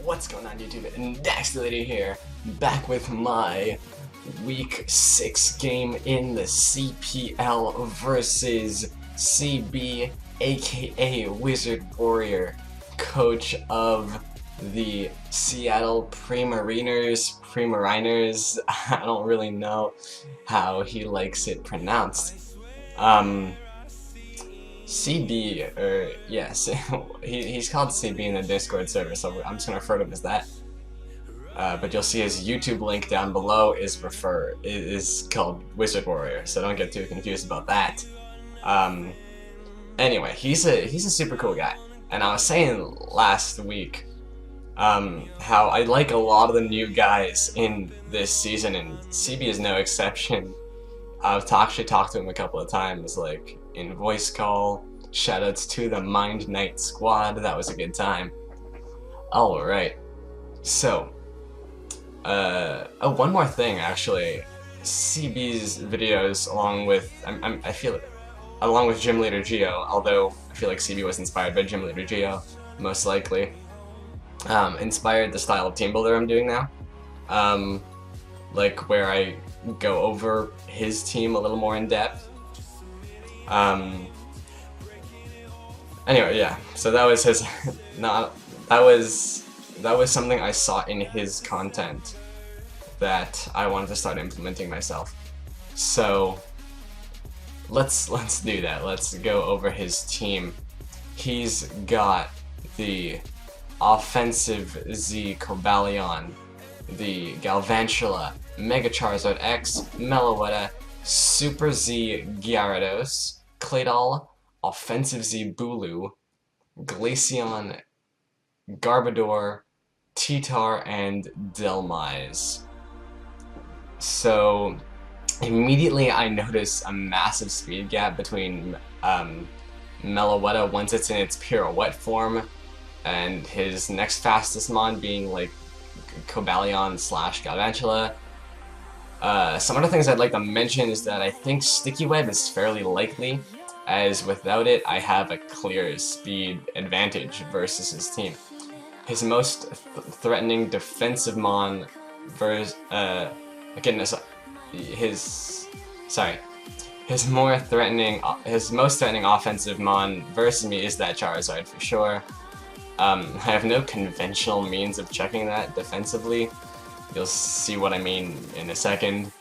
What's going on, YouTube? Next Lady here, back with my Week 6 game in the CPL versus CB, aka Wizard Warrior, coach of the Seattle Primariners. I don't really know how he likes it pronounced. CB, or yes, he's called CB in the Discord server, so I'm just gonna refer to him as that. But you'll see his YouTube link down below is called Wizard Warrior, so don't get too confused about that. Anyway, he's a super cool guy, and I was saying last week how I like a lot of the new guys in this season, and CB is no exception. I've actually talked to him a couple of times, like in voice call. Shoutouts to the Mind Knight squad, that was a good time. Alright, so, one more thing actually. CB's videos, along with, along with Gym Leader Geo, although I feel like CB was inspired by Gym Leader Geo, most likely, inspired the style of team builder I'm doing now. Like where I go over his team a little more in depth. Anyway, yeah. So that was his. that was something I saw in his content that I wanted to start implementing myself. So let's do that. Let's go over his team. He's got the offensive Z Cobalion, the Galvantula, Mega Charizard X, Meloetta, Super Z Gyarados, Claydol, Offensive Z Bulu, Glaceon, Garbodor, Titar, and Delmise. So immediately I notice a massive speed gap between Meloetta once it's in its pirouette form and his next fastest mon being like Cobalion / Galvantula. Some other things I'd like to mention is that I think Sticky Web is fairly likely, as without it I have a clear speed advantage versus his team. His most threatening defensive mon versus his most threatening offensive mon versus me is that Charizard for sure. I have no conventional means of checking that defensively. You'll see what I mean in a second.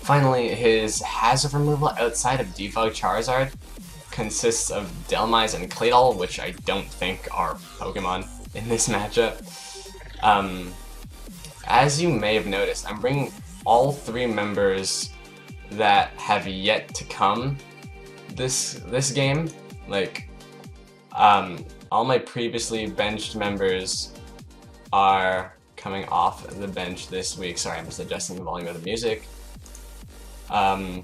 Finally, his hazard removal outside of Defog Charizard consists of Delmise and Claydol, which I don't think are Pokemon in this matchup. As you may have noticed, I'm bringing all 3 members that have yet to come this game. Like, all my previously benched members are coming off the bench this week. Sorry, I'm just adjusting the volume of the music. I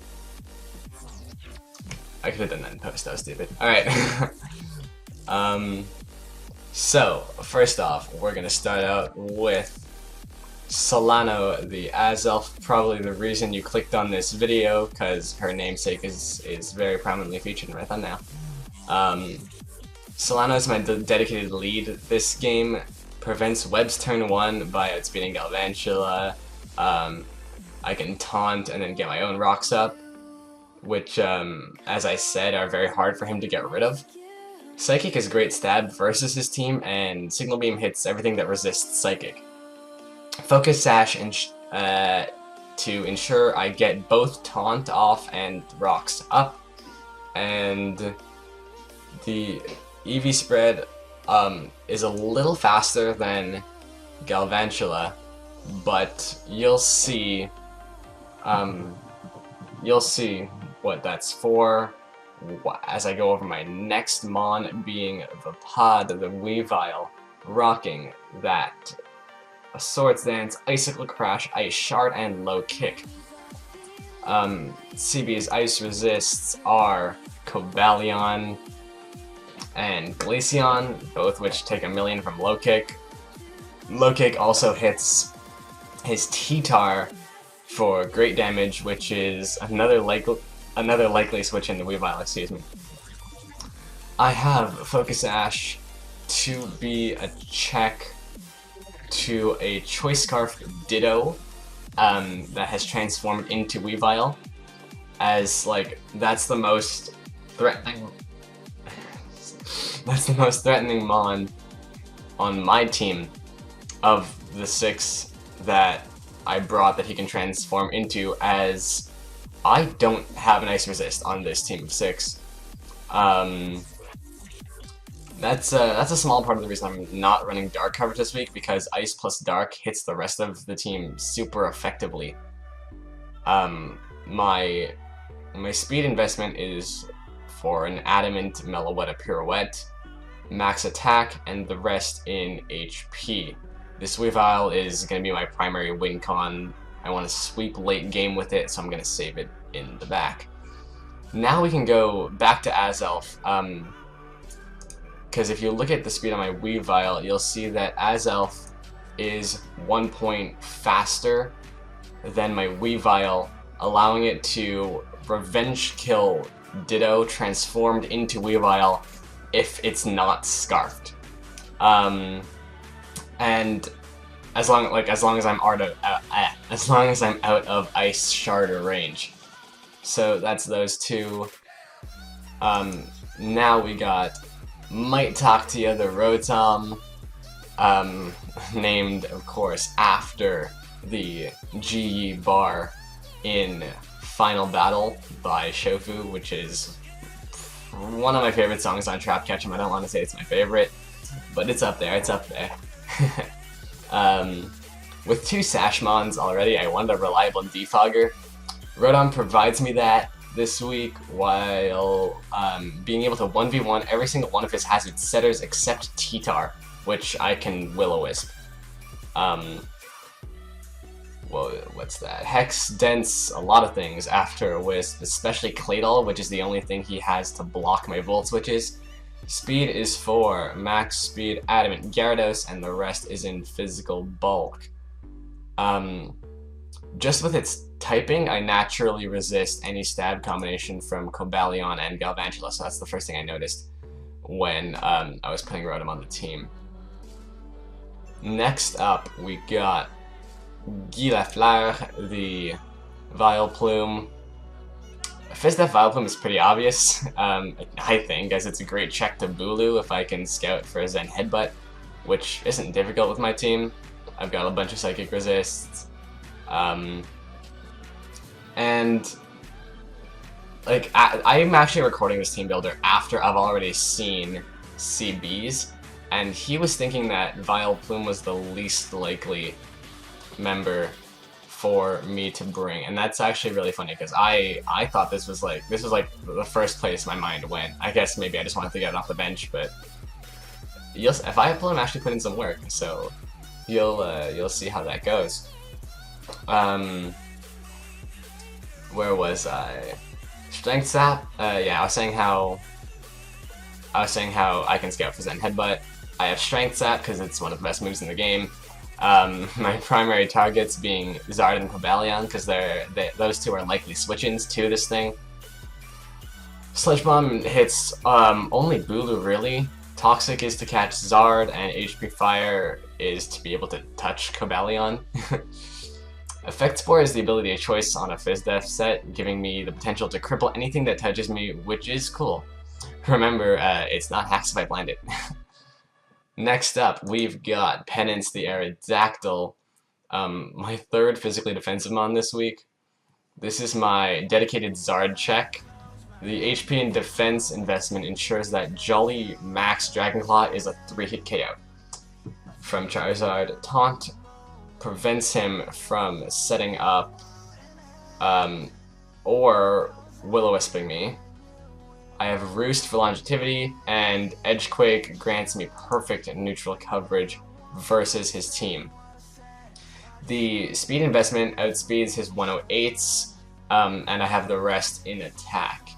could have done that in post, that was stupid. Alright. So, first off, we're gonna start out with Solano, the Azelf, probably the reason you clicked on this video, because her namesake is very prominently featured in my thumbnail. Solano is my dedicated lead. This game prevents Web's turn 1 by outspeeding Galvantula. I can taunt and then get my own rocks up, which, as I said, are very hard for him to get rid of. Psychic is great stab versus his team, and Signal Beam hits everything that resists Psychic. Focus Sash to ensure I get both taunt off and rocks up, and the EV spread is a little faster than Galvantula, but you'll see what that's for as I go over my next mon, being the Pod, the Weavile, rocking that Swords Dance, Icicle Crash, Ice Shard, and Low Kick. CB's Ice Resists are Cobalion and Glaceon, both which take 1,000,000 from Low Kick. Low Kick also hits his Titar for great damage, which is another likely switch in the Weavile, excuse me. I have Focus Ash to be a check to a Choice Scarf Ditto that has transformed into Weavile, as like that's the most threatening mon on my team of the 6 that I brought that he can transform into, as I don't have an Ice Resist on this team of 6. That's a small part of the reason I'm not running Dark coverage this week, because Ice plus Dark hits the rest of the team super effectively. My speed investment is for an Adamant, Meloetta, Pirouette, max attack, and the rest in HP. This Weavile is going to be my primary win con. I want to sweep late game with it, so I'm going to save it in the back. Now we can go back to Azelf, because if you look at the speed on my Weavile, you'll see that Azelf is 1 point faster than my Weavile, allowing it to revenge kill Ditto transformed into Weavile if it's not scarfed. And as long as I'm out of Ice Sharder range. So that's those two. Now we got Might Talk to You, the Rotom, named of course after the GE bar in Final Battle by Shofu, which is one of my favorite songs on Trap Catchem. I don't want to say it's my favorite, but it's up there, with 2 Sashmons already, I wanted a reliable defogger. Rotom provides me that this week, while being able to 1v1 every single one of his hazard setters except T-Tar, which I can Will-O-Wisp. Well, what's that? Hex, Dense, a lot of things after a Wisp, especially Claydol, which is the only thing he has to block my Volt Switches. Speed is for Max Speed, Adamant, Gyarados, and the rest is in Physical Bulk. Just with its typing, I naturally resist any stab combination from Cobalion and Galvantula, so that's the first thing I noticed when I was putting Rotom on the team. Next up, we got Gilafleur, the Vileplume. Fizdef Vileplume is pretty obvious, I think, as it's a great check to Bulu if I can scout for a Zen Headbutt, which isn't difficult with my team. I've got a bunch of Psychic Resists. And like I'm actually recording this team builder after I've already seen CB's, and he was thinking that Vileplume was the least likely member for me to bring, and that's actually really funny because I thought this was like the first place my mind went. I guess maybe I just wanted to get it off the bench, but if Vileplume actually put in some work, so you'll see how that goes. Where was I? Strength Sap. Yeah, I was saying how I can scout for Zen Headbutt. I have Strength Sap because it's one of the best moves in the game. My primary targets being Zard and Cobalion because those two are likely switch-ins to this thing. Sludge Bomb hits only Bulu really. Toxic is to catch Zard, and HP Fire is to be able to touch Cobalion. Effect Spore is the ability of choice on a Fizdef set, giving me the potential to cripple anything that touches me, which is cool. Remember, it's not hacks if I blind it. Next up, we've got Penance the Aerodactyl, my third physically defensive mon this week. This is my dedicated Zard check. The HP and defense investment ensures that Jolly Max Dragonclaw is a 3-hit KO. From Charizard, Taunt prevents him from setting up or Will-O-Wisping me. I have Roost for longevity, and Edgequake grants me perfect neutral coverage versus his team. The speed investment outspeeds his 108s, and I have the rest in attack.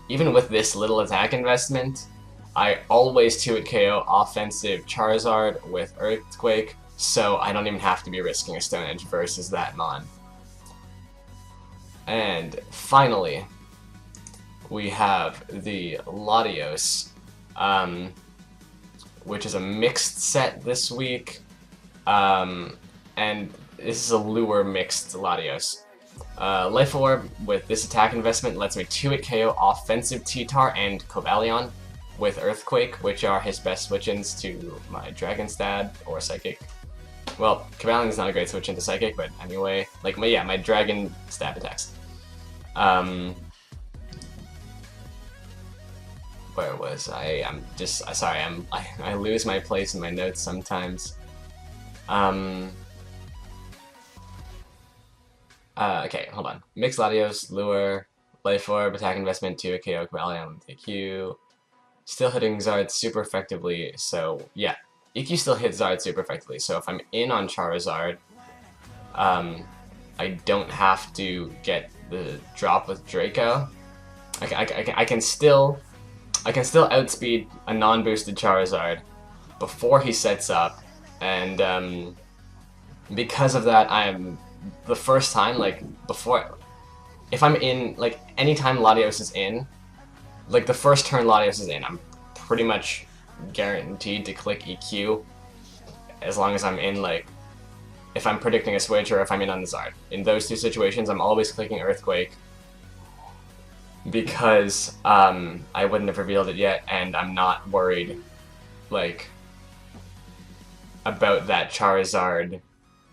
Even with this little attack investment, I always 2-hit KO offensive Charizard with Earthquake, so I don't even have to be risking a Stone Edge versus that mon. And finally, we have the Latios, which is a mixed set this week. And this is a lure mixed Latios. Life Orb with this attack investment lets me 2-hit KO offensive T-Tar and Cobalion with Earthquake, which are his best switch-ins to my Dragon Stab or Psychic. Well, Cobalion's not a great switch into Psychic, but anyway, like my Dragon Stab attacks. Where was I? I'm just sorry. I lose my place in my notes sometimes. Okay, hold on. Mix Latios, Lure, Life Orb, Attack Investment, 2 KO, Cobalion, EQ. Still hitting Zard super effectively, so yeah. EQ still hits Zard super effectively, so if I'm in on Charizard, I don't have to get the drop with Draco. I can still outspeed a non-boosted Charizard before he sets up, and because of that, I'm the first time, like, before, if I'm in, like, anytime Latios is in, like, the first turn Latios is in, I'm pretty much guaranteed to click EQ, as long as I'm in, like, if I'm predicting a switch or if I'm in on the Zard. In those two situations, I'm always clicking Earthquake, because, I wouldn't have revealed it yet, and I'm not worried, like, about that Charizard,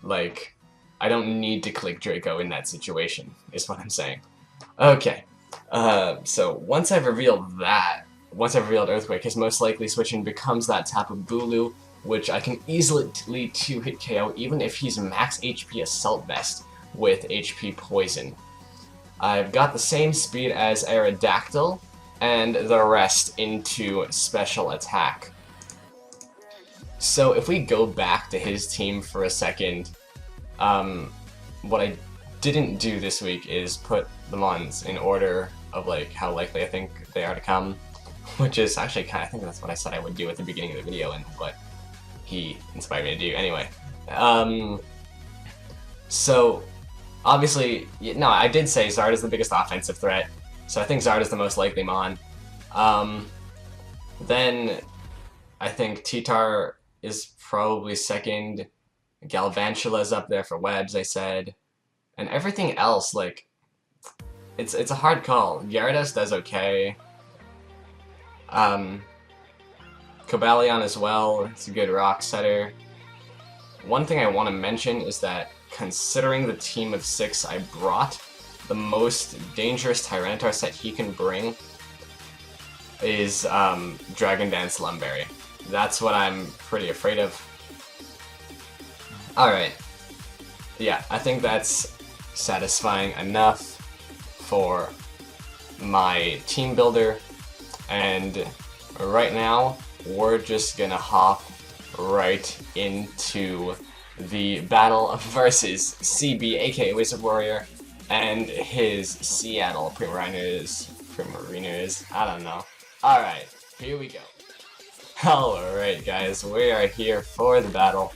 like, I don't need to click Draco in that situation, is what I'm saying. Okay, so once I've revealed Earthquake, his most likely switch-in becomes that Tapu Bulu, which I can easily 2-hit KO even if he's max HP Assault Vest with HP Poison. I've got the same speed as Aerodactyl, and the rest into Special Attack. So if we go back to his team for a second, what I didn't do this week is put the Mons in order of, like, how likely I think they are to come, which is actually I think that's what I said I would do at the beginning of the video and what he inspired me to do. Anyway, so obviously, no, I did say Zard is the biggest offensive threat, so I think Zard is the most likely Mon. Then I think T-Tar is probably second. Galvantula's up there for webs, I said. And everything else, like, it's a hard call. Gyarados does okay. Cobalion as well, it's a good rock setter. One thing I want to mention is that, considering the team of 6 I brought, the most dangerous Tyranitar set he can bring is Dragon Dance Lumberry. That's what I'm pretty afraid of. Alright. Yeah, I think that's satisfying enough for my team builder. And right now, we're just gonna hop right into the battle versus CB, aka Wizard Warrior, and his Seattle Primariners, I don't know. Alright, here we go. Alright guys, we are here for the battle.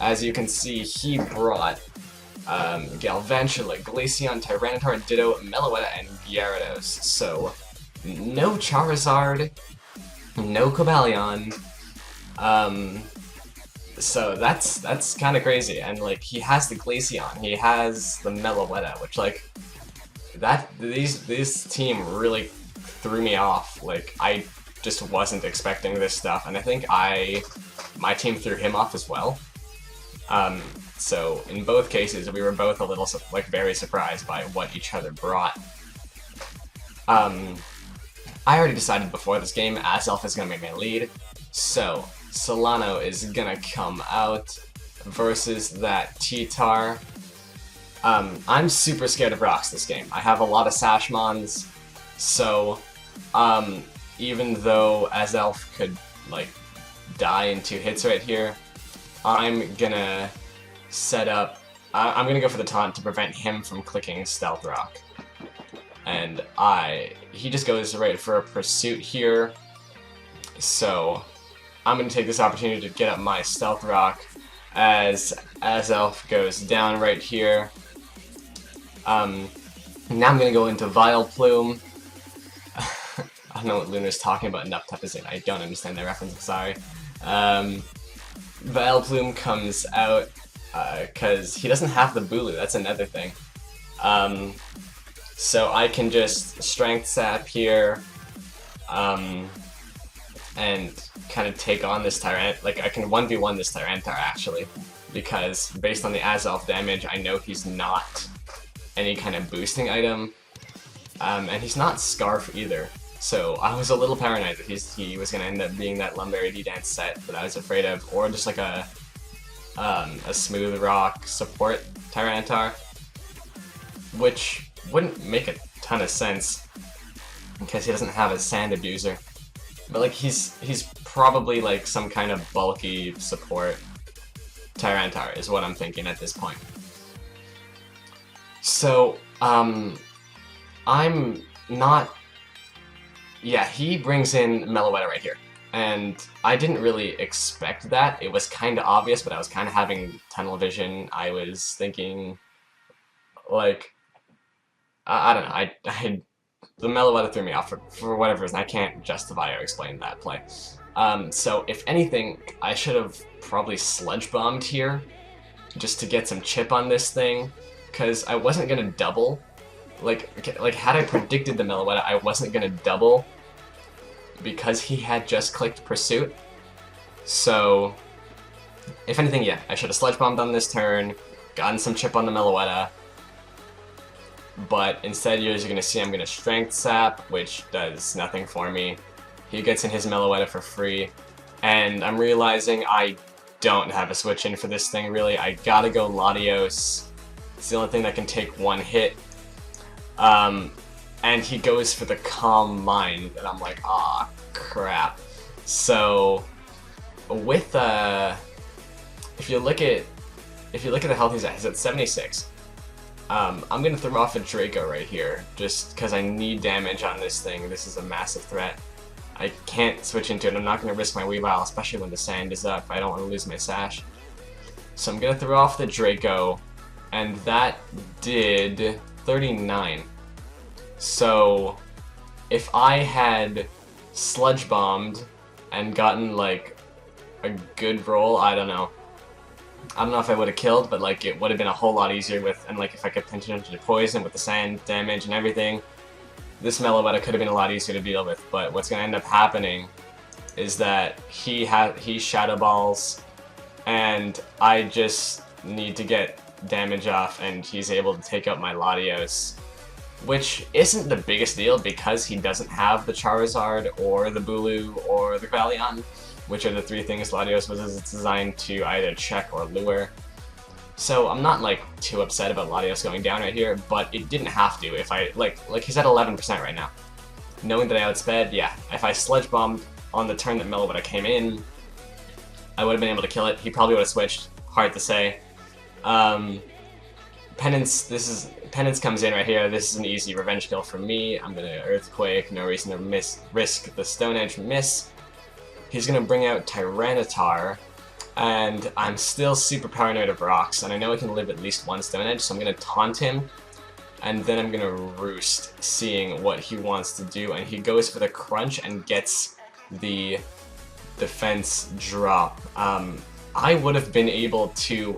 As you can see, he brought Galvantula, Glaceon, Tyranitar, Ditto, Meloetta, and Gyarados. So, no Charizard, no Cobalion. So that's kind of crazy. And like, he has the Glaceon, he has the Meloetta, which like this team really threw me off. Like, I just wasn't expecting this stuff, and I think my team threw him off as well. So in both cases, we were both a little like very surprised by what each other brought. I already decided before this game, Azelf is gonna make me lead, so Solano is gonna come out versus that T-Tar. I'm super scared of rocks this game. I have a lot of Sashmons, so even though Azelf could like die in 2 hits right here, I'm gonna set up. I'm gonna go for the taunt to prevent him from clicking Stealth Rock, and he just goes right for a Pursuit here. So I'm gonna take this opportunity to get up my Stealth Rock as Azelf goes down right here. Now I'm gonna go into Vileplume. I don't know what Lunar's talking about. Enough Tepizin. I don't understand that reference. I'm sorry. Vileplume comes out because he doesn't have the Bulu, that's another thing. So I can just Strength Sap here, and kind of take on this Tyrant. Like, I can 1v1 this Tyranitar, actually, because based on the Azelf damage, I know he's not any kind of boosting item, and he's not Scarf either. So I was a little paranoid that he was going to end up being that Lumberry D-Dance set that I was afraid of, or just like a Smooth Rock support Tyranitar, which wouldn't make a ton of sense because he doesn't have a Sand Abuser. But like he's probably like some kind of bulky support Tyranitar is what I'm thinking at this point. So I'm not. Yeah, he brings in Meloetta right here, and I didn't really expect that. It was kind of obvious, but I was kind of having tunnel vision. I was thinking, like, I don't know. The Meloetta threw me off for whatever reason. I can't justify or explain that play. So if anything, I should have probably Sludge Bombed here, just to get some chip on this thing, because I wasn't gonna double. Like had I predicted the Meloetta, I wasn't gonna double because he had just clicked Pursuit. So if anything, yeah, I should have Sludge Bombed on this turn, gotten some chip on the Meloetta. But instead, as you're going to see, I'm going to Strength Sap, which does nothing for me. He gets in his Meloetta for free, and I'm realizing I don't have a switch in for this thing, really. I gotta go Latios. It's the only thing that can take one hit. And he goes for the Calm Mind, and I'm like, ah, crap. So, with, if you look at the health he's at 76. I'm gonna throw off a Draco right here, just because I need damage on this thing. This is a massive threat. I can't switch into it. I'm not gonna risk my Weavile, especially when the sand is up. I don't want to lose my Sash. So I'm gonna throw off the Draco, and that did 39. So if I had Sludge Bombed and gotten like a good roll, I don't know if I would have killed, but like it would have been a whole lot easier with, and like if I could pinch it into poison with the sand damage and everything, this Meloetta could have been a lot easier to deal with. But what's going to end up happening is that he Shadow Balls, and I just need to get damage off, and he's able to take out my Latios, which isn't the biggest deal because he doesn't have the Charizard or the Bulu or the Galleon, which are the three things Latios was designed to either check or lure. So I'm not like too upset about Latios going down right here, but it didn't have to. If I like he's at 11% right now. Knowing that I outsped, yeah, if I Sludge Bombed on the turn that Meloetta came in, I would have been able to kill it. He probably would have switched. Hard to say. Penance comes in right here. This is an easy revenge kill for me. I'm gonna Earthquake. No reason to risk the Stone Edge miss. He's gonna bring out Tyranitar, and I'm still super paranoid of rocks, and I know I can live at least one Stone Edge, so I'm gonna taunt him, and then I'm gonna Roost, seeing what he wants to do, and he goes for the Crunch and gets the defense drop. I would have been able to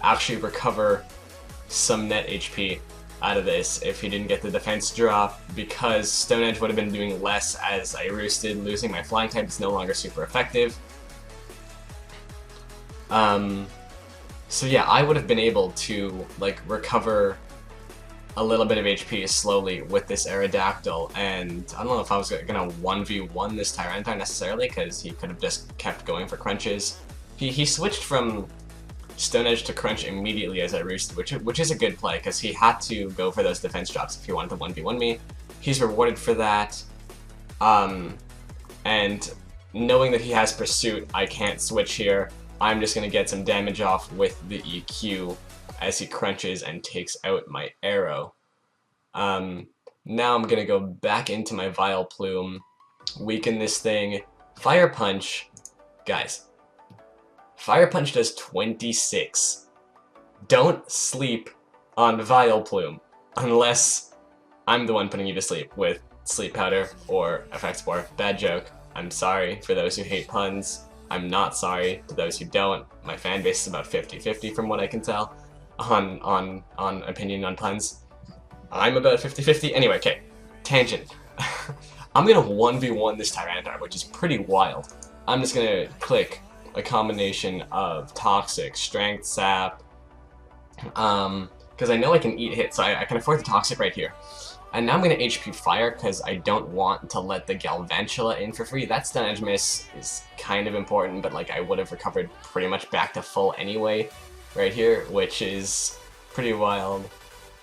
actually recover some net HP out of this if he didn't get the defense drop, because Stone Edge would have been doing less as I roosted. Losing my flying type is no longer super effective. So yeah, I would have been able to like recover a little bit of HP slowly with this Aerodactyl, and I don't know if I was gonna 1v1 this Tyranitar necessarily, because he could have just kept going for crunches. He switched from Stone Edge to Crunch immediately as I roosted, which is a good play, because he had to go for those defense drops if he wanted to 1v1 me. He's rewarded for that, and knowing that he has Pursuit, I can't switch here. I'm just going to get some damage off with the EQ as he crunches and takes out my arrow. Now I'm going to go back into my Vileplume, weaken this thing. Fire Punch, guys. Fire Punch does 26. Don't sleep on Vileplume unless I'm the one putting you to sleep with Sleep Powder or Effect Spore. Bad joke. I'm sorry for those who hate puns. I'm not sorry to those who don't. My fan base is about 50-50 from what I can tell on opinion on puns. I'm about 50-50. Anyway, okay. Tangent. I'm gonna 1v1 this Tyranitar, which is pretty wild. I'm just gonna click a combination of Toxic, Strength, Sap, because I know I can eat hits, so I can afford the Toxic right here. And now I'm going to HP Fire because I don't want to let the Galvantula in for free. That stun edge miss is kind of important, but like I would have recovered pretty much back to full anyway right here, which is pretty wild.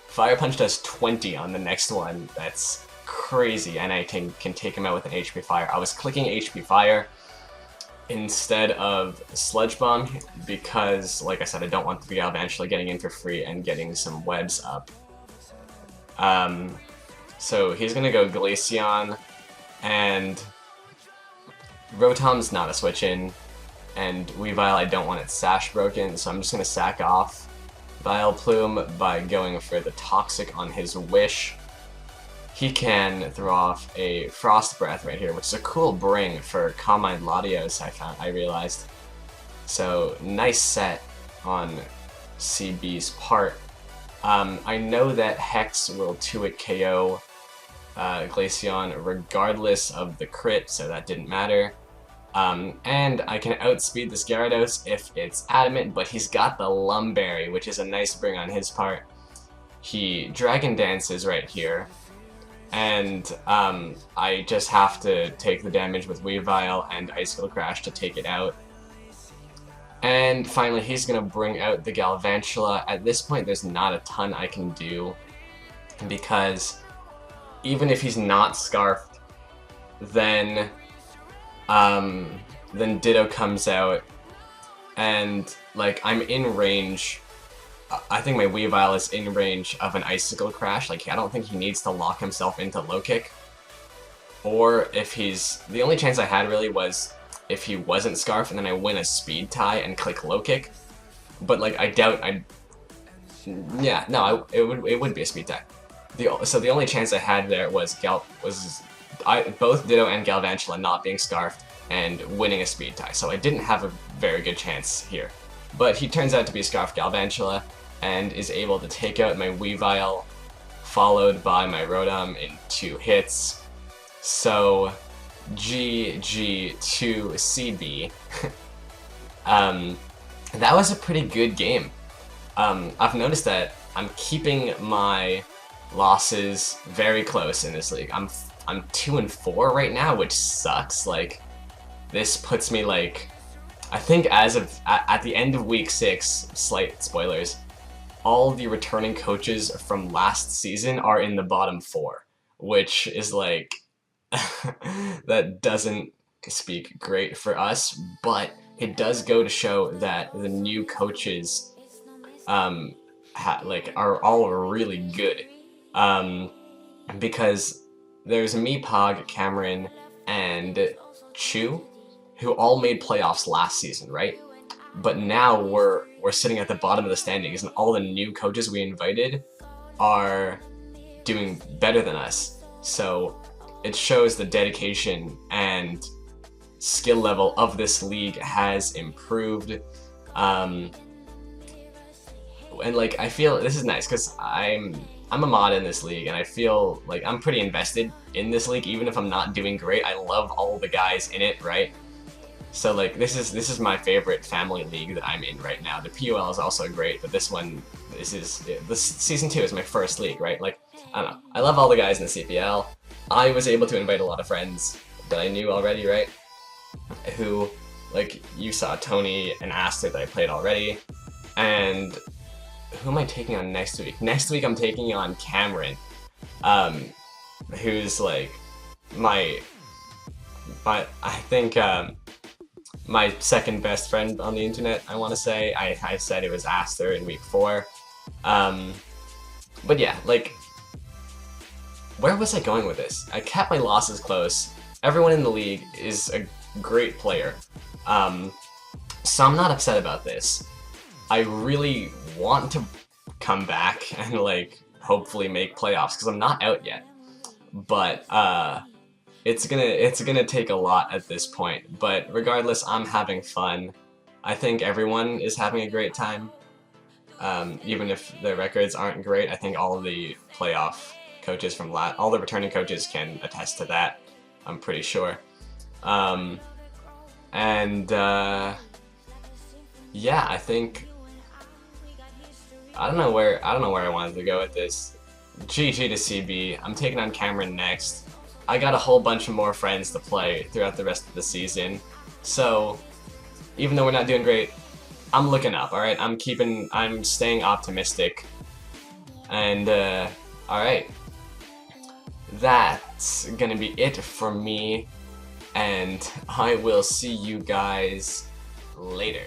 Fire Punch does 20 on the next one. That's crazy, and I can take him out with an HP Fire. I was clicking HP Fire instead of Sludge Bomb because, like I said, I don't want the Galvantula getting in for free and getting some webs up. So he's gonna go Glaceon, and Rotom's not a switch in, and Weavile I don't want its sash broken, so I'm just gonna sack off Vileplume by going for the Toxic on his Wish. He can throw off a Frost Breath right here, which is a cool bring for Calm Mind Latios, I realized. So nice set on CB's part. I know that Hex will 2-hit KO Glaceon regardless of the crit, so that didn't matter. And I can outspeed this Gyarados if it's Adamant, but he's got the Lumberry, which is a nice bring on his part. He Dragon Dances right here, and I just have to take the damage with Weavile and Icicle Crash to take it out. And finally, he's going to bring out the Galvantula. At this point, there's not a ton I can do, because even if he's not Scarfed, then Ditto comes out, and like I'm in range. I think my Weavile is in range of an Icicle Crash. Like, I don't think he needs to lock himself into Low Kick. Or if he's... The only chance I had really was if he wasn't Scarf and then I win a Speed Tie and click Low Kick. But like, I doubt I'd... Yeah, no, it would be a Speed Tie. So the only chance I had there was both Ditto and Galvantula not being Scarfed and winning a Speed Tie. So I didn't have a very good chance here. But he turns out to be Scarfed Galvantula and is able to take out my Weavile, followed by my Rotom in 2 hits. So GG to CB. That was a pretty good game. I've noticed that I'm keeping my losses very close in this league. I'm 2-4 right now, which sucks. Like, this puts me like, I think as of at the end of week 6, slight spoilers, all the returning coaches from last season are in the bottom 4, which is like that doesn't speak great for us, but it does go to show that the new coaches are all really good, because there's me, Pog, Cameron, and Chu, who all made playoffs last season, right? But now we're sitting at the bottom of the standings, and all the new coaches we invited are doing better than us. So it shows the dedication and skill level of this league has improved. And like, I feel this is nice because I'm a mod in this league, and I feel like I'm pretty invested in this league, even if I'm not doing great. I love all the guys in it, right? So like, this is my favorite family league that I'm in right now. The PUL is also great, but this season 2 is my first league, right? Like, I don't know. I love all the guys in the CPL. I was able to invite a lot of friends that I knew already, right? Who, like, you saw Tony and Aster that I played already. And who am I taking on next week? Next week I'm taking on Cameron, who's like my my second best friend on the internet, I want to say. I said it was Aster in week 4. But yeah, like, where was I going with this? I kept my losses close. Everyone in the league is a great player. So I'm not upset about this. I really want to come back and like hopefully make playoffs because I'm not out yet. But it's gonna take a lot at this point, but regardless, I'm having fun. I think everyone is having a great time. Even if the records aren't great, I think all of the playoff coaches from all the returning coaches can attest to that. I'm pretty sure. Um, and yeah, I don't know where I wanted to go with this. GG to CB. I'm taking on Cameron next. I got a whole bunch of more friends to play throughout the rest of the season. So, even though we're not doing great, I'm looking up, alright? I'm staying optimistic. And, alright. That's gonna be it for me. And I will see you guys later.